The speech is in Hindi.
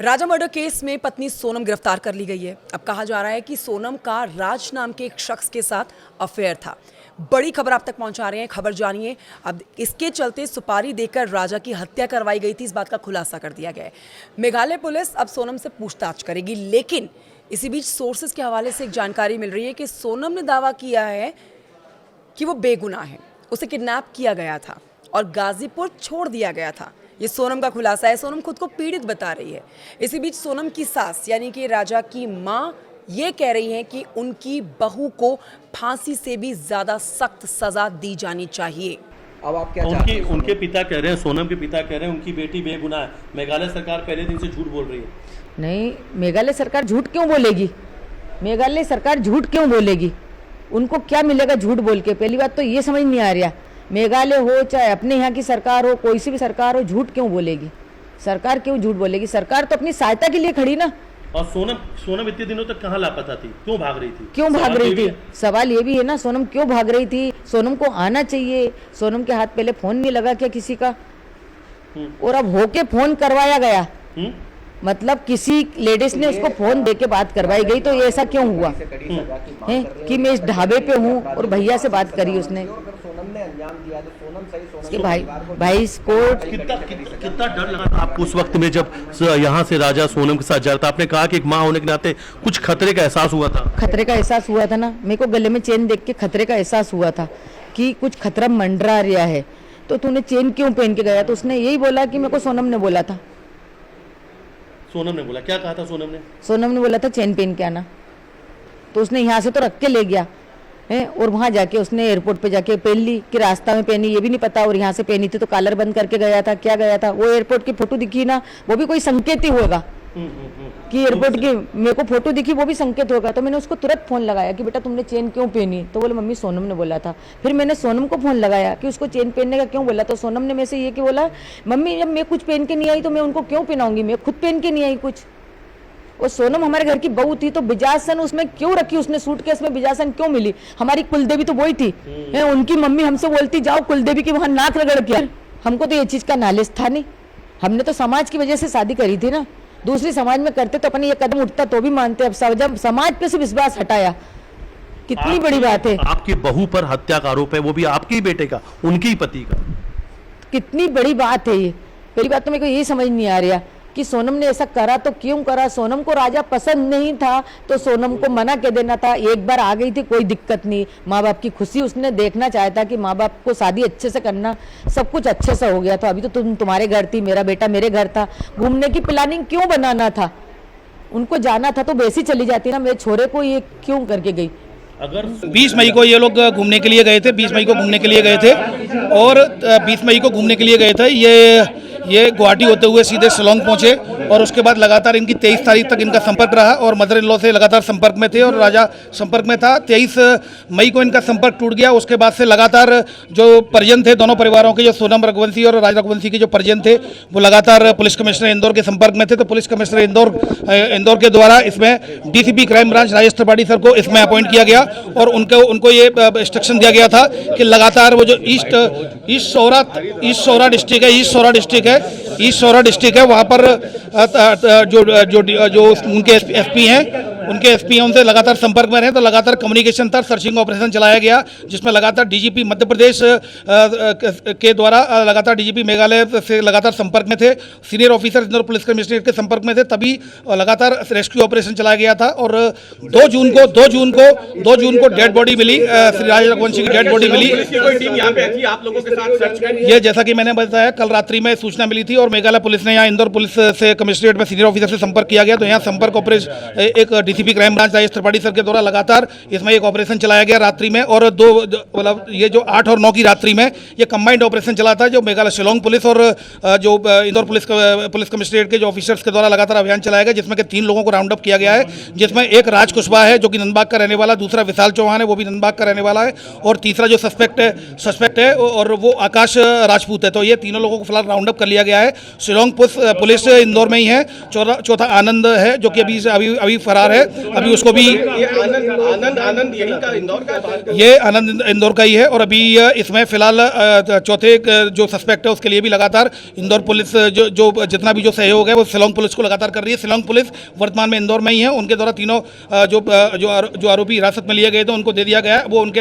राजा मर्डर केस में पत्नी सोनम गिरफ्तार कर ली गई है। अब कहा जा रहा है कि सोनम का राज नाम के एक शख्स के साथ अफेयर था। बड़ी खबर आप तक पहुंचा रहे हैं, खबर जानिए। अब इसके चलते सुपारी देकर राजा की हत्या करवाई गई थी, इस बात का खुलासा कर दिया गया है। मेघालय पुलिस अब सोनम से पूछताछ करेगी, लेकिन इसी बीच सोर्सेज के हवाले से एक जानकारी मिल रही है कि सोनम ने दावा किया है कि वो बेगुनाह है, उसे किडनैप किया गया था और गाजीपुर छोड़ दिया गया था। ये सोनम का खुलासा है। सोनम खुद को पीड़ित बता रही है। इसी बीच सोनम की सास यानी कि राजा की मां ये कह रही हैं कि उनकी बहू को फांसी से भी ज्यादा सख्त सजा दी जानी चाहिए। अब आप क्या चाहते हैं? उनके पिता कह रहे हैं, सोनम के पिता कह रहे हैं उनकी बेटी बेगुनाह है। मेघालय सरकार पहले दिन से झूठ बोल रही है। नहीं, मेघालय सरकार झूठ क्यों बोलेगी? मेघालय सरकार झूठ क्यों बोलेगी? उनको क्या मिलेगा झूठ बोल के? पहली बात तो ये समझ नहीं आ रहा। मेघालय हो चाहे अपने यहाँ की सरकार हो, कोई सी भी सरकार हो, झूठ क्यों बोलेगी? सरकार क्यों झूठ बोलेगी? सरकार तो अपनी सहायता के लिए खड़ी ना। और सोनम इतने दिनों तक कहाँ लापता थी? क्यों भाग रही थी? क्यों भाग रही थी? सवाल ये भी है ना, सोनम क्यों भाग रही थी? सोनम को आना चाहिए। सोनम के हाथ पहले फोन नहीं लगा क्या किसी का? और अब होके फोन करवाया गया। मतलब किसी लेडीज ने उसको फोन देके बात करवाई गई, तो ये ऐसा क्यों हुआ है कि मैं इस ढाबे पे हूँ और भैया से बात करी उसने कि भाई कोर्ट। कितना डर लगा था आपको उस वक्त में जब यहाँ से राजा सोनम के साथ जा रहा था? आपने कहा कि एक माँ होने के नाते कुछ खतरे का एहसास हुआ था। खतरे का एहसास हुआ था ना, मेरे को गले में चेन देख के खतरे का एहसास हुआ था कि कुछ खतरा मंडरा रहा है। तो तूने चेन क्यों पहन के गया? तो उसने यही बोला कि मेरे को सोनम ने बोला था। सोनम ने बोला? क्या कहा था सोनम ने? सोनम ने बोला था चेन पहन के आना। तो उसने यहाँ से तो रख के ले गया है और वहाँ जाके उसने एयरपोर्ट पे जाके पहन ली कि रास्ता में पहनी, ये भी नहीं पता। और यहाँ से पहनी थी तो कॉलर बंद करके गया था, क्या गया था? वो एयरपोर्ट की फोटो दिखी ना, वो भी कोई संकेत ही होगा कि एयरपोर्ट की मेरे को फोटो दिखी, वो भी संकेत होगा। तो मैंने उसको तुरंत फोन लगाया कि बेटा तुमने चेन क्यों पहनी? तो बोले मम्मी सोनम ने बोला था। फिर मैंने सोनम को फोन लगाया कि उसको चेन पहनने का क्यों बोला? तो सोनम ने मेरे से ये कि बोला मम्मी जब मैं कुछ पहन के नहीं आई तो मैं उनको क्यों पहनाऊंगी, मैं खुद पहन के नहीं आई कुछ। और सोनम हमारे घर की बहू थी तो बिजासन उसमें क्यों रखी? उसने सूटकेस में बिजासन क्यों मिली? हमारी कुलदेवी तो वही थी है। उनकी मम्मी हमसे बोलती जाओ कुलदेवी की वहां नाक रगड़ के। हमको तो ये चीज का नॉलेज था नहीं। हमने तो समाज की वजह से शादी करी थी ना। दूसरी समाज में करते तो अपने ये कदम उठता तो भी मानते। अब जब समाज पे से विश्वास हटाया, कितनी बड़ी बात है। आपकी बहू पर हत्या का आरोप है, वो भी आपके ही बेटे का, उनके ही पति का। कितनी बड़ी बात है ये। पहली बात तो मेरे को यही समझ नहीं आ रहा कि सोनम ने ऐसा करा तो क्यों करा? सोनम को राजा पसंद नहीं था तो सोनम को मना कर देना था। एक बार आ गई थी, कोई दिक्कत नहीं। माँ बाप की खुशी उसने देखना चाहता कि माँ बाप को शादी अच्छे से करना, सब कुछ अच्छे से हो गया। तो अभी तो तुम्हारे घर थी, मेरा बेटा मेरे घर था। घूमने की प्लानिंग क्यों बनाना था? उनको जाना था तो वैसी चली जाती ना। मेरे छोरे को ये क्यों करके गई? अगर 20 मई को ये लोग घूमने के लिए गए थे, 20 मई को घूमने के लिए गए थे और 20 मई को घूमने के लिए गए थे। ये गुवाहाटी होते हुए सीधे शिलोंग पहुंचे और उसके बाद लगातार इनकी 23 तारीख तक इनका संपर्क रहा और मदर इन लॉ से लगातार संपर्क में थे और राजा संपर्क में था। 23 मई को इनका संपर्क टूट गया। उसके बाद से लगातार जो परिजन थे दोनों परिवारों के, जो सोनम रघुवंशी और राजा रघुवंशी के जो परिजन थे, वो लगातार पुलिस कमिश्नर इंदौर के संपर्क में थे। तो पुलिस कमिश्नर इंदौर के द्वारा इसमें DCP crime branch Rajesh Tripathi sir को इसमें अपॉइंट किया गया और उनको ये इंस्ट्रक्शन दिया गया था कि लगातार वो जो ईस्ट सौरा डिस्ट्रिक्ट है वहाँ पर जो उनके एसपी हैं उनसे लगातार संपर्क में रहे। तो लगातार कम्युनिकेशन था, सर्चिंग ऑपरेशन चलाया गया जिसमें लगातार डीजीपी मध्य प्रदेश के द्वारा लगातार डीजीपी मेघालय से लगातार संपर्क में थे। Senior officer Indore police commissionerate के संपर्क में थे, तभी लगातार रेस्क्यू ऑपरेशन चलाया गया था। और 2 जून को डेड बॉडी मिली, श्री राजा रघुवंशी की डेड बॉडी मिली। यहाँ पे थी आप लोगों के साथ सर्च करने? ये जैसा कि मैंने बताया, कल रात्रि में सूचना मिली थी और मेघालय पुलिस ने यहाँ इंदौर पुलिस से कमिश्नरेट में सीनियर ऑफिसर से संपर्क किया गया। तो यहाँ संपर्क ऑपरेशन एक DCP crime branch Rajesh Tripathi sir के द्वारा लगातार इसमें एक ऑपरेशन चलाया गया रात्रि में। और मतलब ये जो 8 और 9 की रात्रि में ये कंबाइंड ऑपरेशन चला था, जो मेघालय शिलोंग पुलिस और जो इंदौर पुलिस कमिश्नरेट के जो ऑफिसर्स के द्वारा लगातार अभियान चलाया गया, जिसमें कि 3 लोगों को राउंड अप किया गया है। जिसमें एक राज कुशवाहा है जो कि नंदबाग का रहने वाला, दूसरा विशाल चौहान है वो भी नंदबाग का रहने वाला है, और तीसरा जो सस्पेक्ट है और वो आकाश राजपूत है। तो ये तीनों लोगों को फिलहाल राउंड अप कर लिया गया है। शिलोंग पुलिस इंदौर में ही है। चौथा आनंद है जो कि अभी फरार है। अभी उसको भी आनंद यही का इंदौर का ये आनंद इंदौर का ही है। और अभी इसमें फिलहाल चौथे जो सस्पेक्ट है उसके लिए भी लगातार इंदौर पुलिस जो जितना भी जो सहयोग है वो शिलोंग पुलिस को लगातार कर रही है। शिलोंग पुलिस वर्तमान में इंदौर में ही है। उनके द्वारा तीनों जो आरोपी हिरासत में लिए गए थे उनको दे दिया गया है। वो उनकी